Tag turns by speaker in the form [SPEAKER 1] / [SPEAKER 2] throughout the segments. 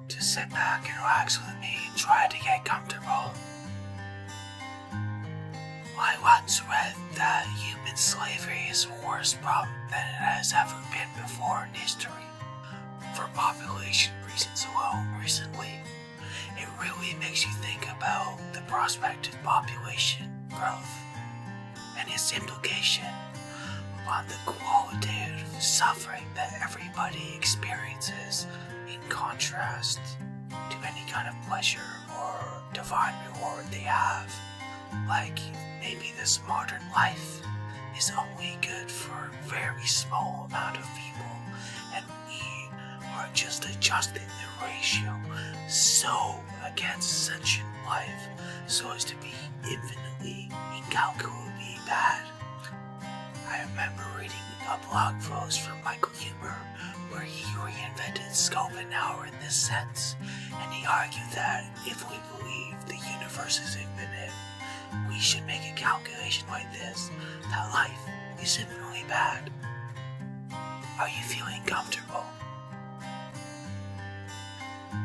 [SPEAKER 1] to sit back and relax with me and try to get comfortable. I once read that human slavery is a worse problem than it has ever been before in history. For population reasons alone recently, it really makes you think about the prospective population growth and its implication on the qualitative suffering that everybody experiences in contrast to any kind of pleasure or divine reward they have. Like, maybe this modern life is only good for a very small amount of people, and we are just adjusting the ratio so against sentient life so as to be infinitely, incalculably bad. I remember reading a blog post from Michael Humer where he reinvented Schopenhauer in this sense, and he argued that if we believe the universe is infinite, we should make a calculation like this, that life is infinitely bad. Are you feeling comfortable?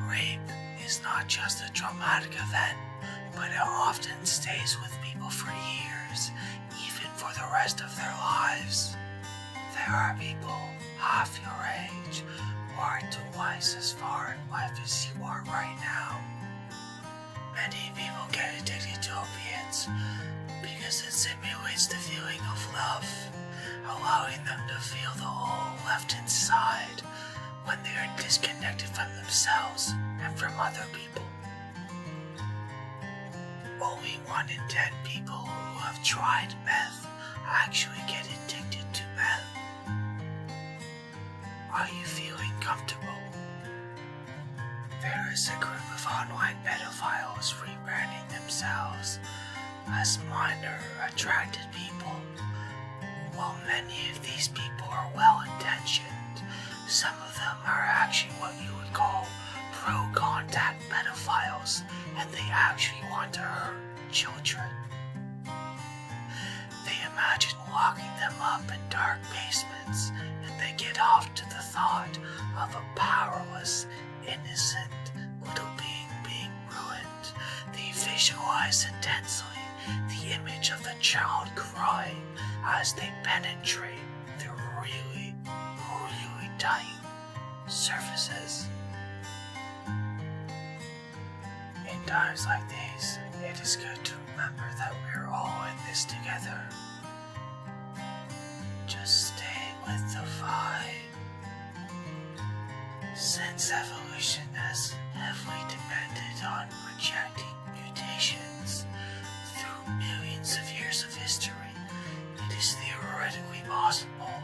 [SPEAKER 1] Rape is not just a traumatic event, but it often stays with people for years, even for the rest of their lives. There are people half your age who are twice as far in life as you are right now. Many people get addicted to opiates because it simulates the feeling of love, allowing them to feel the hole left inside when they are disconnected from themselves and from other people. Only 1 in 10 people who have tried meth actually get addicted to meth. Are you feeling comfortable? There is a group of online pedophiles rebranding themselves as minor attracted people. While many of these people are well-intentioned, some of them are actually what you would call pro-contact pedophiles, and they actually want to hurt children. They imagine locking them up in dark basements, and they get off to the thought of a powerless, innocent little being being ruined. They visualize intensely the image of the child crying as they penetrate the really, really tight surfaces. In times like these, it is good to remember that we're all in this together. Just stay with the vibe. Since evolution has heavily depended on rejecting mutations through millions of years of history, it is theoretically possible,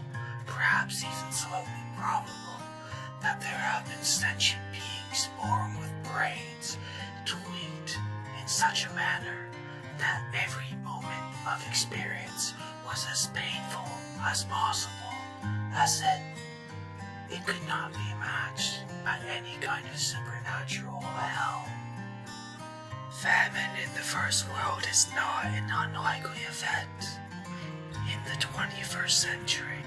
[SPEAKER 1] perhaps even slightly probable, that there have been sentient beings born with brains tweaked in such a manner that every moment of experience was as painful as possible, as it could not be matched by any kind of supernatural hell. Famine in the first world is not an unlikely event. In the 21st century,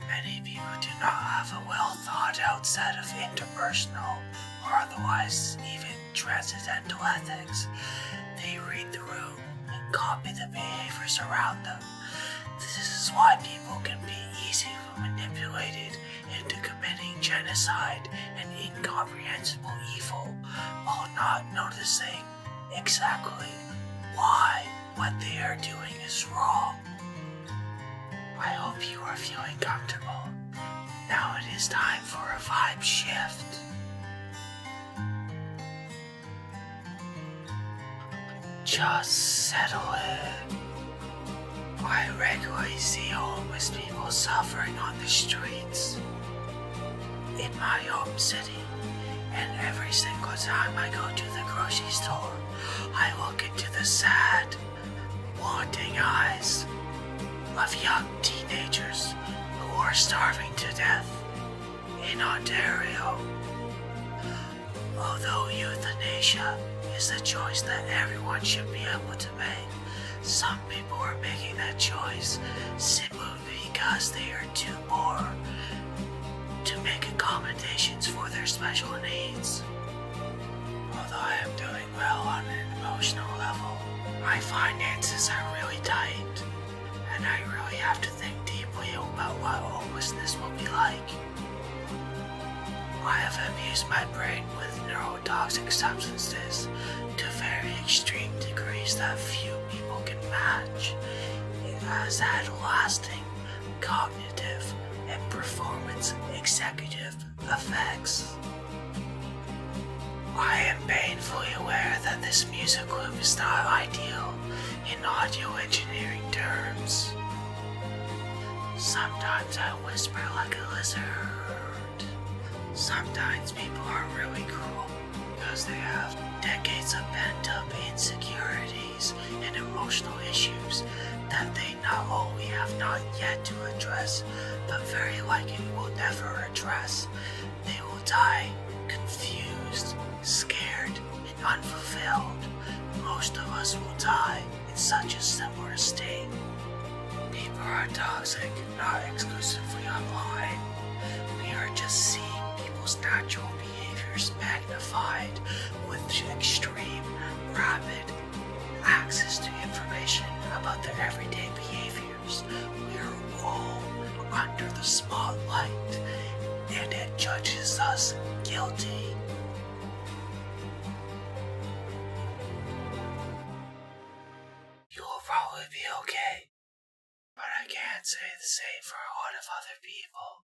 [SPEAKER 1] many people do not have a well-thought-out set of interpersonal or otherwise even transcendental ethics. They read the room and copy the behaviors around them. This is why people can be easily manipulated into committing genocide and incomprehensible evil while not noticing exactly why what they are doing is wrong. I hope you are feeling comfortable. Now it is time for a vibe shift. Just settle in. I regularly see homeless people suffering on the streets in my home city, and every single time I go to the grocery store, I look into the sad, wanting eyes of young teenagers who are starving to death in Ontario. Although euthanasia is a choice that everyone should be able to make, some people are making that choice simply because they are too poor to make accommodations for their special needs. infuse my brain with neurotoxic substances to very extreme degrees that few people can match. It has had lasting cognitive and performance executive effects. I am painfully aware that this music loop is not ideal in audio engineering terms. Sometimes I whisper like a lizard. Sometimes people are really cruel because they have decades of pent-up insecurities and emotional issues that they not only have not yet to address, but very likely will never address. They will die confused, scared, and unfulfilled. Most of us will die in such a similar state. People are toxic, not exclusively online. We are just seeing people's natural behaviors magnified with extreme, rapid access to information about their everyday behaviors. We are all under the spotlight, and it judges us guilty. You'll probably be okay, but I can't say the same for a lot of other people.